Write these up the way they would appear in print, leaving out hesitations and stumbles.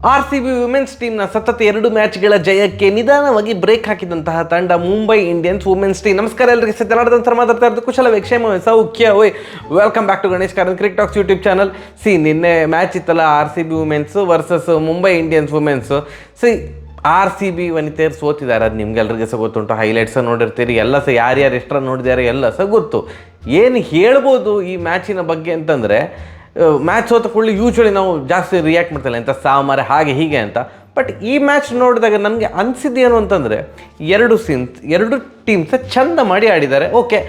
R C B women's ಟೀಮ್ನ ಸತತ 2 ಮ್ಯಾಚ್ಗಳ ಜಯಕ್ಕೆ ನಿಧಾನವಾಗಿ break ಹಾಕಿದಂತಹ ತಂಡ ಮುಂಬೈ ಇಂಡಿಯನ್ಸ್ ವುಮೆನ್ಸ್ ಟೀಮ್. ನಮಸ್ಕಾರ ಎಲ್ಲರಿಗೆ, ಸತ್ಯನಾರಾಯಣ ಮಾತಾಡ್ತಾ ಇರೋದು. ಕುಶಲವೇ, ಕ್ಷೇಮವೇ, ಸೌಖ್ಯ ವೈ. Welcome back to Ganesh Karan cricket talks YouTube channel. ನಿನ್ನೆ ಮ್ಯಾಚ್ ಇತ್ತಲ್ಲ, R C B women's versus Mumbai Indians women's. R C B ವನಿತೆಯರು ಸೋತಿದ್ದಾರೆ, ಅದು ನಿಮ್ಗೆಲ್ಲರಿಗೆ ಸಹ ಗೊತ್ತುಂಟು. ಹೈಲೈಟ್ಸ್ ನೋಡಿರ್ತೀರಿ, ಎಲ್ಲ ಸಹ ಯಾರ್ಯಾರು ಎಷ್ಟರ ನೋಡಿದ್ದಾರೆ ಎಲ್ಲ ಸಹ ಗೊತ್ತು. ಏನು ಹೇಳ್ಬೋದು ಈ ಮ್ಯಾಚಿನ ಬಗ್ಗೆ ಅಂತಂದರೆ, ಮ್ಯಾಚ್ ಸೋತ ಕೂಡಲೇ ಯೂಶ್ವಲಿ ನಾವು ಜಾಸ್ತಿ ರಿಯಾಕ್ಟ್ ಮಾಡ್ತಿಲ್ಲ, ಎಂಥ ಸಾಮಾರೆ ಹಾಗೆ ಹೀಗೆ ಅಂತ. ಬಟ್ ಈ ಮ್ಯಾಚ್ ನೋಡಿದಾಗ ನನಗೆ ಅನಿಸಿದ್ದೇನು ಅಂತಂದರೆ, ಎರಡು ಟೀಮ್ಸ್ ಚಂದ ಮಾಡಿ ಆಡಿದ್ದಾರೆ. ಓಕೆ,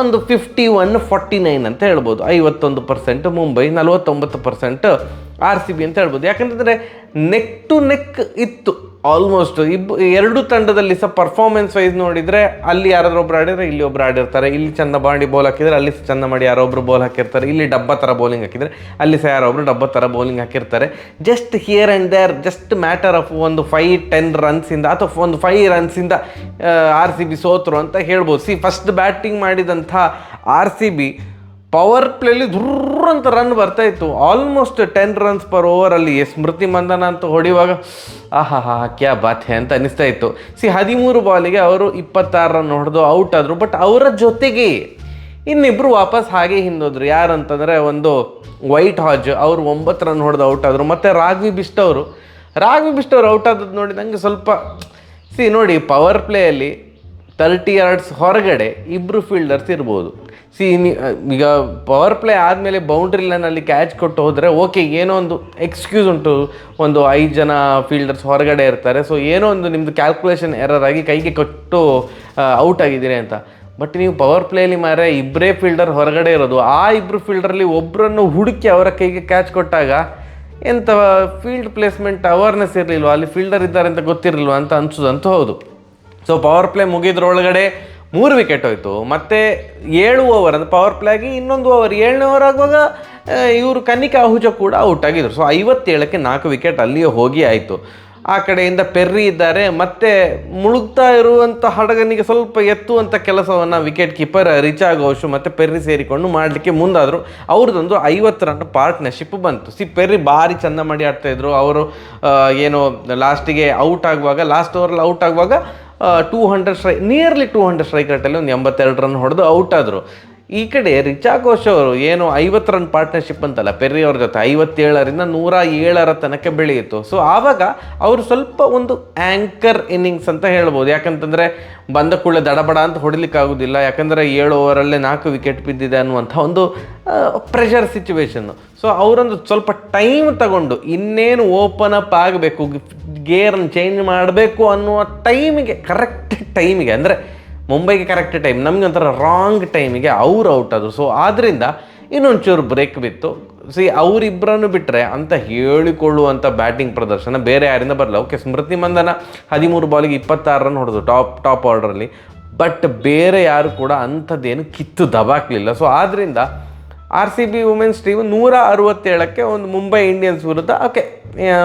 ಒಂದು 51-49 ಅಂತ ಹೇಳ್ಬೋದು. 51% ಮುಂಬೈ, 49% ಆರ್ ಸಿ ಬಿ ಅಂತ ಹೇಳ್ಬೋದು. ಯಾಕಂತಂದರೆ ನೆಕ್ ಟು ನೆಕ್ ಇತ್ತು ಆಲ್ಮೋಸ್ಟ್. ಎರಡು ತಂಡದಲ್ಲಿ ಸಹ ಪರ್ಫಾರ್ಮೆನ್ಸ್ ವೈಸ್ ನೋಡಿದರೆ, ಅಲ್ಲಿ ಯಾರಾದ್ರೂ ಒಬ್ರು ಆಡಿದರೆ ಇಲ್ಲಿ ಒಬ್ರು ಆಡಿರ್ತಾರೆ, ಇಲ್ಲಿ ಚಂದ ಮಾಡಿ ಬಾಲ್ ಹಾಕಿದರೆ ಅಲ್ಲಿ ಚಂದ ಮಾಡಿ ಯಾರೊಬ್ರು ಬಾಲ್ ಹಾಕಿರ್ತಾರೆ, ಇಲ್ಲಿ ಡಬ್ಬ ಥರ ಬೌಲಿಂಗ್ ಹಾಕಿದರೆ ಅಲ್ಲಿ ಸಹ ಯಾರೊಬ್ರು ಡಬ್ಬ ಥರ ಬೌಲಿಂಗ್ ಹಾಕಿರ್ತಾರೆ. Just here and there, just matter of ಒಂದು 5-10 ರನ್ಸಿಂದ ಅಥವಾ ಒಂದು 5 ರನ್ಸಿಂದ ಆರ್ ಸಿ ಬಿ ಸೋತರು ಅಂತ ಹೇಳ್ಬೋದು. ಫಸ್ಟ್ ಬ್ಯಾಟಿಂಗ್ ಮಾಡಿದಂಥ ಆರ್ ಸಿ ಬಿ ಪವರ್ ಪ್ಲೇಲಿ ದುರ್ರ ಅಂತ ರನ್ ಬರ್ತಾಯಿತ್ತು, ಆಲ್ಮೋಸ್ಟ್ 10 ರನ್ಸ್ ಪರ್ ಓವರಲ್ಲಿ. ಸ್ಮೃತಿ ಮಂದನ ಅಂತ ಹೊಡೆಯುವಾಗ ಕ್ಯಾ ಬಾತ್ ಹೇ ಅಂತ ಅನ್ನಿಸ್ತಾ ಇತ್ತು. 13 ಬಾಲಿಗೆ ಅವರು 26 ರನ್ ಹೊಡೆದು ಔಟ್ ಆದರು. ಬಟ್ ಅವರ ಜೊತೆಗೆ ಇನ್ನಿಬ್ಬರು ವಾಪಸ್ ಹಾಗೆ ಹಿಂದೋದ್ರು. ಯಾರಂತಂದರೆ, ಒಂದು ವೈಟ್ ಹಾಜ್ ಅವರು 9 ರನ್ ಹೊಡೆದು ಔಟ್ ಆದರು. ಮತ್ತು ರಾಘವಿ ಬಿಸ್ಟ್ ಅವರು ಔಟ್ ಆದದ್ದು ನೋಡಿ ನನಗೆ ಸ್ವಲ್ಪ ನೋಡಿ, ಪವರ್ ಪ್ಲೇಯಲ್ಲಿ 30 yards ಹೊರಗಡೆ ಇಬ್ಬರು ಫೀಲ್ಡರ್ಸ್ ಇರ್ಬೋದು. ಈಗ ಪವರ್ ಪ್ಲೇ ಆದಮೇಲೆ ಬೌಂಡ್ರಿ ಲೈನಲ್ಲಿ ಕ್ಯಾಚ್ ಕೊಟ್ಟು ಹೋದರೆ ಓಕೆ, ಏನೋ ಒಂದು ಎಕ್ಸ್ಕ್ಯೂಸ್ ಉಂಟು, ಒಂದು 5 ಜನ ಫೀಲ್ಡರ್ಸ್ ಹೊರಗಡೆ ಇರ್ತಾರೆ, ಸೊ ಏನೋ ಒಂದು ನಿಮ್ಮದು ಕ್ಯಾಲ್ಕುಲೇಷನ್ ಎರರ್ ಆಗಿ ಕೈಗೆ ಕೊಟ್ಟು ಔಟ್ ಆಗಿದ್ದೀರಿ ಅಂತ. ಬಟ್ ನೀವು ಪವರ್ ಪ್ಲೇಯಲ್ಲಿ ಇಬ್ಬರೇ ಫೀಲ್ಡರ್ ಹೊರಗಡೆ ಇರೋದು, ಆ ಇಬ್ಬರು ಫೀಲ್ಡರಲ್ಲಿ ಒಬ್ಬರನ್ನು ಹುಡುಕಿ ಅವರ ಕೈಗೆ ಕ್ಯಾಚ್ ಕೊಟ್ಟಾಗ ಎಂಥ ಫೀಲ್ಡ್ ಪ್ಲೇಸ್ಮೆಂಟ್ ಅವೇರ್ನೆಸ್ ಇರಲಿಲ್ವ, ಅಲ್ಲಿ ಫೀಲ್ಡರ್ ಇದ್ದಾರೆ ಅಂತ ಗೊತ್ತಿರಲಿಲ್ವ ಅಂತ ಅನಿಸೋದಂತೂ ಹೌದು. ಸೊ ಪವರ್ ಪ್ಲೇ ಮುಗಿದ್ರೊಳಗಡೆ 3 ವಿಕೆಟ್ ಹೋಯಿತು. ಮತ್ತು 7 ಓವರ್ ಅಂದರೆ ಪವರ್ ಪ್ಲೇ ಆಗಿ ಇನ್ನೊಂದು ಓವರ್, 7ನೇ ಓವರ್ ಆಗುವಾಗ ಇವರು ಕನ್ನಿಕಾ ಆಹುಜಾ ಕೂಡ ಔಟ್ ಆಗಿದ್ರು. ಸೊ 57ಕ್ಕೆ 4 ವಿಕೆಟ್ ಅಲ್ಲಿಯೇ ಹೋಗಿ ಆಯಿತು. ಆ ಕಡೆಯಿಂದ ಪೆರ್ರಿ ಇದ್ದಾರೆ. ಮತ್ತು ಮುಳುಗ್ತಾ ಇರುವಂಥ ಹಡಗನಿಗೆ ಸ್ವಲ್ಪ ಎತ್ತುವಂಥ ಕೆಲಸವನ್ನು ವಿಕೆಟ್ ಕೀಪರ್ ರಿಚಾ ಘೋಷ್ ಮತ್ತು ಪೆರ್ರಿ ಸೇರಿಕೊಂಡು ಮಾಡಲಿಕ್ಕೆ ಮುಂದಾದರು. ಅವ್ರದ್ದೊಂದು 50 ರನ್ ಪಾರ್ಟ್ನರ್ಶಿಪ್ ಬಂತು. ಪೆರ್ರಿ ಭಾರಿ ಚೆಂದ ಮಾಡಿ ಆಡ್ತಾಯಿದ್ರು. ಅವರು ಏನು ಲಾಸ್ಟಿಗೆ ಲಾಸ್ಟ್ ಓವರಲ್ಲಿ ಔಟ್ ಆಗುವಾಗ 200 ನಿಯರ್ಲಿ 200 ಸ್ಟ್ರೈಕ್ ರೇಟಲ್ಲಿ ಒಂದು 82 ರನ್ ಹೊಡೆದು ಔಟ್ ಆದರು. ಈ ಕಡೆ ರಿಚಾ ಘೋಷ್ ಅವರು ಏನು 50 ರನ್ ಪಾರ್ಟ್ನರ್ಶಿಪ್ ಅಂತಲ್ಲ, ಪೆರ್ರಿ ಅವ್ರ ಜೊತೆ 57ರಿಂದ 107 ತನಕ ಬೆಳೆಯಿತು. ಸೊ ಆವಾಗ ಅವರು ಸ್ವಲ್ಪ ಒಂದು ಆ್ಯಂಕರ್ ಇನ್ನಿಂಗ್ಸ್ ಅಂತ ಹೇಳ್ಬೋದು. ಯಾಕಂತಂದರೆ ಬಂದ ಕೂಡಲೇ ದಡಬಡ ಅಂತ ಹೊಡಿಲಿಕ್ಕಾಗೋದಿಲ್ಲ, ಯಾಕಂದರೆ 7 ಓವರಲ್ಲೇ 4 ವಿಕೆಟ್ ಬಿದ್ದಿದೆ ಅನ್ನುವಂಥ ಒಂದು ಪ್ರೆಷರ್ ಸಿಚುವೇಶನ್ನು. ಸೊ ಅವರೊಂದು ಸ್ವಲ್ಪ ಟೈಮ್ ತಗೊಂಡು ಇನ್ನೇನು ಓಪನ್ ಅಪ್ ಆಗಬೇಕು, ಗೇರನ್ನು ಚೇಂಜ್ ಮಾಡಬೇಕು ಅನ್ನುವ ಕರೆಕ್ಟ್ ಟೈಮಿಗೆ, ಅಂದರೆ ಮುಂಬೈಗೆ ಕರೆಕ್ಟ್ ಟೈಮ್, ನಮಗೆ ಒಂಥರ ರಾಂಗ್ ಟೈಮಿಗೆ ಅವರು ಔಟ್ ಆದರು. ಸೊ ಆದ್ದರಿಂದ ಇನ್ನೊಂಚೂರು ಬ್ರೇಕ್ ಬಿತ್ತು. ಅವರಿಬ್ಬರನ್ನು ಬಿಟ್ಟರೆ ಅಂತ ಹೇಳಿಕೊಳ್ಳುವಂಥ ಬ್ಯಾಟಿಂಗ್ ಪ್ರದರ್ಶನ ಬೇರೆ ಯಾರಿಂದ ಬರಲ್ಲ. ಓಕೆ, ಸ್ಮೃತಿ ಮಂದನ 13 ಬಾಲಿಗೆ 26 ರನ್ ಹೊಡೆದು ಟಾಪ್ ಆರ್ಡ್ರಲ್ಲಿ. ಬಟ್ ಬೇರೆ ಯಾರು ಕೂಡ ಅಂಥದ್ದೇನು ಕಿತ್ತು ದಬಾಕಲಿಲ್ಲ. ಸೊ ಆದ್ದರಿಂದ R C B women's team 167ಕ್ಕೆ ಒಂದು ಮುಂಬೈ ಇಂಡಿಯನ್ಸ್ ವಿರುದ್ಧ ಓಕೆ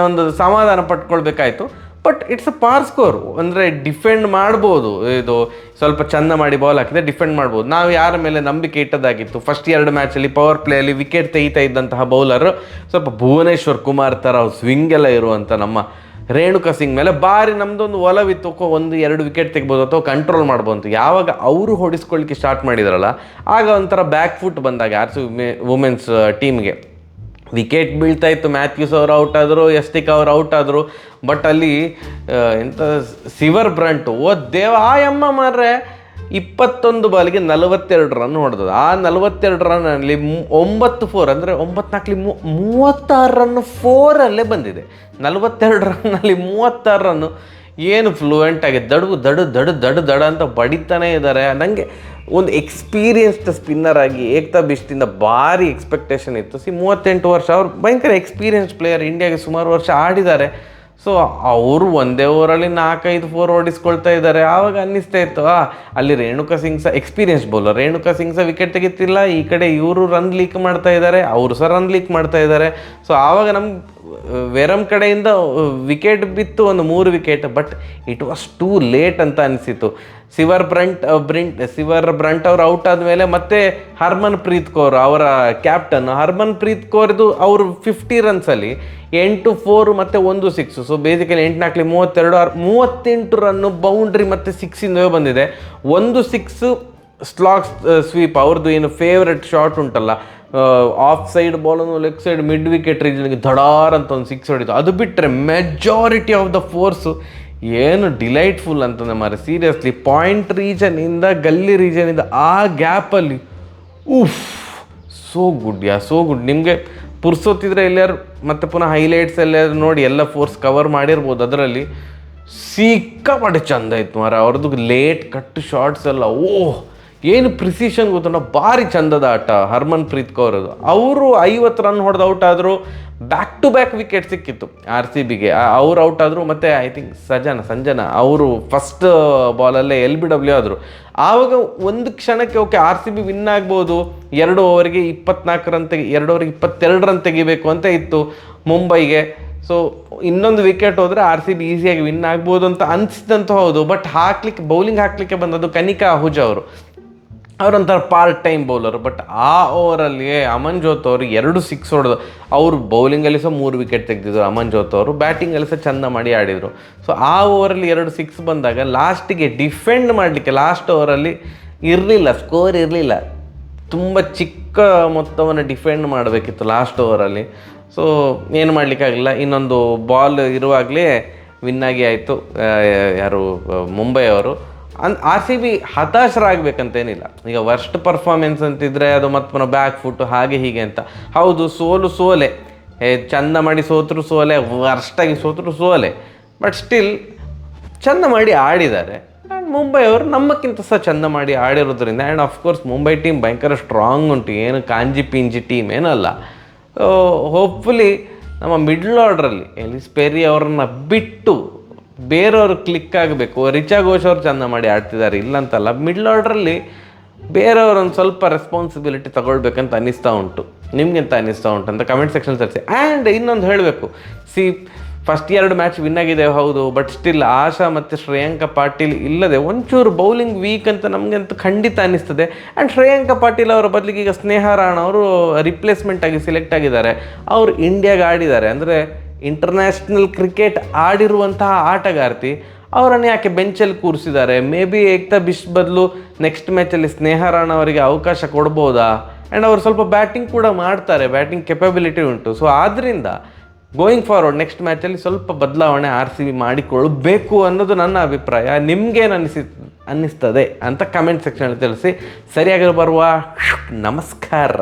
ಒಂದು ಸಮಾಧಾನ ಪಟ್ಕೊಳ್ಬೇಕಾಯಿತು. ಬಟ್ ಇಟ್ಸ್ ಅ ಪಾರ್ ಸ್ಕೋರ್, ಅಂದರೆ ಡಿಫೆಂಡ್ ಮಾಡ್ಬೋದು. ಇದು ಸ್ವಲ್ಪ ಚೆಂದ ಮಾಡಿ ಬಾಲ್ ಹಾಕಿದರೆ ಡಿಫೆಂಡ್ ಮಾಡ್ಬೋದು. ನಾವು ಯಾರ ಮೇಲೆ ನಂಬಿಕೆ ಇಟ್ಟದಾಗಿತ್ತು, ಫಸ್ಟ್ 2 ಮ್ಯಾಚಲ್ಲಿ ಪವರ್ ಪ್ಲೇಯಲ್ಲಿ ವಿಕೆಟ್ ತೆಗಿತಾ ಇದ್ದಂತಹ ಬೌಲರ್ ಸ್ವಲ್ಪ ಭುವನೇಶ್ವರ್ ಕುಮಾರ್ ಥರ ಸ್ವಿಂಗ್ ಎಲ್ಲ ಇರುವಂಥ ನಮ್ಮ ರೇಣುಕಾ ಸಿಂಗ್ ಮೇಲೆ ಭಾರಿ ನಮ್ಮದೊಂದು ಒಲವಿತ್ತು. 1-2 ವಿಕೆಟ್ ತೆಗ್ಬೋದು ಅಥವಾ ಕಂಟ್ರೋಲ್ ಮಾಡ್ಬೋದು. ಯಾವಾಗ ಅವರು ಹೊಡಿಸ್ಕೊಳ್ಳಿಕ್ಕೆ ಸ್ಟಾರ್ಟ್ ಮಾಡಿದಾರಲ್ಲ, ಆಗ ಒಂಥರ ಬ್ಯಾಕ್ ಫುಟ್ ಬಂದಾಗ ಆರ್ ಸಿ ಬಿ ವುಮೆನ್ಸ್ ಟೀಮ್ಗೆ ವಿಕೆಟ್ ಬೀಳ್ತಾ ಇತ್ತು. ಮ್ಯಾಥ್ಯೂಸ್ ಅವರು ಔಟ್ ಆದರು, ಯಸ್ಟಿಕ್ ಅವರು ಔಟ್ ಆದರು. ಬಟ್ ಅಲ್ಲಿ ಎಂಥ ಸಿವರ್ ಬ್ರಂಟು, ಆ ಯಮ್ಮ ಮಾರ್ರೆ 21 ಬಾಲಿಗೆ 42 ರನ್ ಹೊಡೆದದು. ಆ 42 ರನ್ನಲ್ಲಿ 9 4 ಅಂದರೆ 9-4 36 ರನ್ 4ಅಲ್ಲೇ ಬಂದಿದೆ. 42 ರನ್ನಲ್ಲಿ 36 ರನ್ನು ಏನು ಫ್ಲೂಯೆಂಟಾಗಿ ದಡ ಅಂತ ಬಡಿತಾನೇ ಇದ್ದಾರೆ. ನನಗೆ ಒಂದು ಎಕ್ಸ್ಪೀರಿಯನ್ಸ್ಡ್ ಸ್ಪಿನ್ನರ್ ಆಗಿ ಏಕ್ತಾ ಬಿಸ್ಟಿಂದ ಭಾರಿ ಎಕ್ಸ್ಪೆಕ್ಟೇಷನ್ ಇತ್ತು. 38 ವರ್ಷ, ಅವ್ರು ಭಯಂಕರ ಎಕ್ಸ್ಪೀರಿಯನ್ಸ್ ಪ್ಲೇಯರ್, ಇಂಡಿಯಾಗೆ ಸುಮಾರು ವರ್ಷ ಆಡಿದ್ದಾರೆ. ಸೊ ಅವರು ಒಂದೇ ಓವರಲ್ಲಿ 4-5 4 ಹೊಡಿಸ್ಕೊಳ್ತಾ ಇದ್ದಾರೆ. ಆವಾಗ ಅನ್ನಿಸ್ತಾ ಇತ್ತು ಅಲ್ಲಿ ರೇಣುಕಾ ಸಿಂಗ್ ಸಹ ಎಕ್ಸ್ಪೀರಿಯನ್ಸ್ ಬೌಲರ್, ರೇಣುಕಾ ಸಿಂಗ್ ಸಹ ವಿಕೆಟ್ ತೆಗಿತಿಲ್ಲ, ಈ ಕಡೆ ಇವರು ರನ್ ಲೀಕ್ ಮಾಡ್ತಾ ಇದ್ದಾರೆ, ಅವರು ಸಹ ರನ್ ಲೀಕ್ ಮಾಡ್ತಾ ಇದ್ದಾರೆ. ಸೊ ಆವಾಗ ನಮ್ಗೆ ವೆರಮ್ ಕಡೆಯಿಂದ ವಿಕೆಟ್ ಬಿತ್ತು ಒಂದು 3 wicket, but it was too late ಅಂತ ಅನಿಸಿತು. ಸಿವರ್ ಬ್ರಂಟ್ ಅವರು ಔಟ್ ಆದಮೇಲೆ ಮತ್ತೆ ಹರ್ಮನ್ ಪ್ರೀತ್ ಕೌರ್ ಅವರ ಕ್ಯಾಪ್ಟನ್, ಹರ್ಮನ್ ಪ್ರೀತ್ ಕೌರ್ದು ಅವರು 50 ರನ್ಸಲ್ಲಿ 8 4 ಮತ್ತು 1 6. ಸೊ ಬೇಸಿಕಲಿ 8 4 38 ರನ್ನು ಬೌಂಡ್ರಿ ಮತ್ತು 6ಇಂದವೇ ಬಂದಿದೆ. 1 6 ಸ್ಲಾಗ್ ಸ್ವೀಪ್, ಅವ್ರದ್ದು ಏನು ಫೇವ್ರೆಟ್ ಶಾಟ್ ಉಂಟಲ್ಲ, ಆಫ್ ಸೈಡ್ ಬಾಲನ್ನು ಲೆಗ್ ಸೈಡ್ ಮಿಡ್ ವಿಕೆಟ್ ರೀಜನ್ಗೆ ಧಡಾರ್ ಅಂತ ಒಂದು 6 ಹೊಡಿತು. ಅದು ಬಿಟ್ಟರೆ ಮೆಜಾರಿಟಿ ಆಫ್ ದ ಫೋರ್ಸು ಏನು ಡಿಲೈಟ್ಫುಲ್ ಅಂತಂದರೆ ಮಾರೆ, ಸೀರಿಯಸ್ಲಿ ಪಾಯಿಂಟ್ ರೀಜನಿಂದ ಗಲ್ಲಿ ರೀಜನಿಂದ ಆ ಗ್ಯಾಪಲ್ಲಿ ಸೋ ಗುಡ್. ನಿಮಗೆ ಪುರ್ಸೊತ್ತಿದ್ರೆ ಎಲ್ಲಾರು ಮತ್ತೆ ಪುನಃ ಹೈಲೈಟ್ಸ್ ಎಲ್ಲಾರು ನೋಡಿ, ಎಲ್ಲ ಫೋರ್ಸ್ ಕವರ್ ಮಾಡಿರ್ಬೋದು. ಅದರಲ್ಲಿ ಸಿಕ್ಕಾಪಟ್ಟೆ ಚಂದ ಇತ್ತು ಮಾರ ಅವ್ರದ್ದು ಲೇಟ್ ಕಟ್ ಶಾರ್ಟ್ಸ್ ಎಲ್ಲ. ಏನು ಪ್ರಿಸಿಷನ್ ಗೊತ್ತಲ್ಲ, ಭಾರಿ ಚಂದದ ಆಟ ಹರ್ಮನ್ ಪ್ರೀತ್ ಕೌರ್ ಅವರು 50 ರನ್ ಹೊಡೆದು ಔಟ್ ಆದರು. ಬ್ಯಾಕ್ ಟು ಬ್ಯಾಕ್ ವಿಕೆಟ್ ಸಿಕ್ಕಿತ್ತು RCBಗೆ, ಅವ್ರು ಔಟ್ ಆದರು. ಮತ್ತು ಐ ಥಿಂಕ್ ಸಂಜನಾ ಅವರು ಫಸ್ಟ್ ಬಾಲಲ್ಲೇ LBW ಆದರು. ಆವಾಗ ಒಂದು ಕ್ಷಣಕ್ಕೆ ಓಕೆ RCB ವಿನ್ ಆಗ್ಬೋದು, 2 ಓವರ್ಗೆ 24 ರನ್ 2 ಓವರ್ಗೆ 22 ರನ್ ತೆಗಿಬೇಕು ಅಂತ ಇತ್ತು ಮುಂಬೈಗೆ. ಸೊ ಇನ್ನೊಂದು ವಿಕೆಟ್ ಹೋದರೆ RCB ಈಸಿಯಾಗಿ ವಿನ್ ಆಗ್ಬೋದು ಅಂತ ಅನಿಸಿದಂತೂ ಹೌದು. ಬಟ್ ಬೌಲಿಂಗ್ ಹಾಕಲಿಕ್ಕೆ ಬಂದದ್ದು ಕನಿಕಾ ಅಹುಜಾ ಅವರೊಂಥರ ಪಾರ್ಟ್ ಟೈಮ್ ಬೌಲರು. ಬಟ್ ಆ ಓವರಲ್ಲಿಯೇ ಅಮನ್ಜೋತ್ ಅವರು 2 6 ಹೊಡೆದು, ಅವರು ಬೌಲಿಂಗಲ್ಲಿ ಸಹ 3 ವಿಕೆಟ್ ತೆಗೆದಿದ್ರು ಅಮನ್ಜೋತ್ ಅವರು, ಬ್ಯಾಟಿಂಗಲ್ಲಿ ಸಹ ಚೆಂದ ಮಾಡಿ ಆಡಿದರು. ಸೊ ಆ ಓವರಲ್ಲಿ 2 6 ಬಂದಾಗ ಲಾಸ್ಟಿಗೆ ಡಿಫೆಂಡ್ ಮಾಡಲಿಕ್ಕೆ ಲಾಸ್ಟ್ ಓವರಲ್ಲಿ ಸ್ಕೋರ್ ಇರಲಿಲ್ಲ, ತುಂಬ ಚಿಕ್ಕ ಮೊತ್ತವನ್ನು ಡಿಫೆಂಡ್ ಮಾಡಬೇಕಿತ್ತು ಲಾಸ್ಟ್ ಓವರಲ್ಲಿ. ಸೊ ಏನು ಮಾಡಲಿಕ್ಕಾಗಲಿಲ್ಲ. ಇನ್ನೊಂದು ಬಾಲ್ ಇರುವಾಗಲೇ ವಿನ್ನಾಗಿ ಆಯಿತು ಯಾರು ಮುಂಬೈ ಅವರು. RCB ಹತಾಶರಾಗಬೇಕಂತೇನಿಲ್ಲ. ಈಗ ವರ್ಸ್ಟ್ ಪರ್ಫಾರ್ಮೆನ್ಸ್ ಅಂತಿದ್ರೆ ಅದು ಮತ್ತೆ ಪುನಃ ಬ್ಯಾಕ್ ಫುಟ್ ಹಾಗೆ ಹೀಗೆ ಅಂತ. ಹೌದು, ಸೋಲೆ, ಚಂದ ಮಾಡಿ ಸೋತರು ಸೋಲೆ, ವರ್ಸ್ಟಾಗಿ ಸೋತರು ಸೋಲೆ, ಬಟ್ ಸ್ಟಿಲ್ ಚಂದ ಮಾಡಿ ಆಡಿದ್ದಾರೆ. ಆ್ಯಂಡ್ ಮುಂಬೈ ಅವರು ನಮ್ಮಕ್ಕಿಂತ ಸಹ ಚಂದ ಮಾಡಿ ಆಡಿರೋದ್ರಿಂದ, ಆ್ಯಂಡ್ ಆಫ್ಕೋರ್ಸ್ ಮುಂಬೈ ಟೀಮ್ ಭಯಂಕರ ಸ್ಟ್ರಾಂಗ್ ಉಂಟು, ಏನು ಕಾಂಜಿ ಪಿಂಜಿ ಟೀಮ್ ಏನಲ್ಲ. ಸೊ ಹೋಪ್ಫುಲಿ ನಮ್ಮ ಮಿಡ್ಲ್ ಆರ್ಡ್ರಲ್ಲಿ ಎಲಿಸ್ ಪೆರಿ ಅವ್ರನ್ನ ಬಿಟ್ಟು ಬೇರೆಯವರು ಕ್ಲಿಕ್ ಆಗಬೇಕು. ರಿಚಾ ಘೋಷ್ ಅವರು ಚೆಂದ ಮಾಡಿ ಆಡ್ತಿದ್ದಾರೆ, ಇಲ್ಲಂತಲ್ಲ. ಮಿಡ್ಲ್ ಆರ್ಡ್ರಲ್ಲಿ ಬೇರೆಯವ್ರೊಂದು ಸ್ವಲ್ಪ ರೆಸ್ಪಾನ್ಸಿಬಿಲಿಟಿ ತಗೊಳ್ಬೇಕಂತ ಅನ್ನಿಸ್ತಾ ಉಂಟು. ನಿಮ್ಗೆಂತ ಅನ್ನಿಸ್ತಾ ಉಂಟು ಅಂತ ಕಮೆಂಟ್ ಸೆಕ್ಷನ್ ತರಿಸಿ. ಆ್ಯಂಡ್ ಇನ್ನೊಂದು ಹೇಳಬೇಕು, ಫಸ್ಟ್ 2 ಮ್ಯಾಚ್ ವಿನ್ ಆಗಿದೆ ಹೌದು, ಬಟ್ ಸ್ಟಿಲ್ ಆಶಾ ಮತ್ತು ಶ್ರೇಯಾಂಕ ಪಾಟೀಲ್ ಇಲ್ಲದೆ ಒಂಚೂರು ಬೌಲಿಂಗ್ ವೀಕ್ ಅಂತ ನಮಗಂತೂ ಖಂಡಿತ ಅನ್ನಿಸ್ತದೆ. ಆ್ಯಂಡ್ ಶ್ರೇಯಾಂಕ ಪಾಟೀಲ್ ಅವರ ಬದಲಿಗೆ ಈಗ ಸ್ನೇಹಾ ರಾಣಾ ಅವರು ರಿಪ್ಲೇಸ್ಮೆಂಟ್ ಆಗಿ ಸಿಲೆಕ್ಟ್ ಆಗಿದ್ದಾರೆ. ಅವರು ಇಂಡಿಯಾಗೆ ಆಡಿದ್ದಾರೆ, ಅಂದರೆ ಇಂಟರ್ನ್ಯಾಷನಲ್ ಕ್ರಿಕೆಟ್ ಆಡಿರುವಂತಹ ಆಟಗಾರ್ತಿ. ಅವರನ್ನು ಯಾಕೆ ಬೆಂಚಲ್ಲಿ ಕೂರಿಸಿದ್ದಾರೆ? ಮೇ ಬಿ ಏಕ್ತಾ ಬಿಶ್ ಬದಲು ನೆಕ್ಸ್ಟ್ ಮ್ಯಾಚಲ್ಲಿ ಸ್ನೇಹಾ ರಾಣಾ ಅವರಿಗೆ ಅವಕಾಶ ಕೊಡ್ಬೋದಾ? ಆ್ಯಂಡ್ ಅವರು ಸ್ವಲ್ಪ ಬ್ಯಾಟಿಂಗ್ ಕೂಡ ಮಾಡ್ತಾರೆ, ಬ್ಯಾಟಿಂಗ್ ಕೆಪಬಿಲಿಟಿ ಉಂಟು. ಸೊ ಆದ್ದರಿಂದ ಗೋಯಿಂಗ್ ಫಾರ್ವರ್ಡ್ ನೆಕ್ಸ್ಟ್ ಮ್ಯಾಚಲ್ಲಿ ಸ್ವಲ್ಪ ಬದಲಾವಣೆ RCB ಮಾಡಿಕೊಳ್ಬೇಕು ಅನ್ನೋದು ನನ್ನ ಅಭಿಪ್ರಾಯ. ನಿಮಗೇನು ಅನ್ನಿಸ್ತದೆ ಅಂತ ಕಮೆಂಟ್ ಸೆಕ್ಷನಲ್ಲಿ ತಿಳಿಸಿ. ಸರಿಯಾಗಿ ಬರುವ ನಮಸ್ಕಾರ.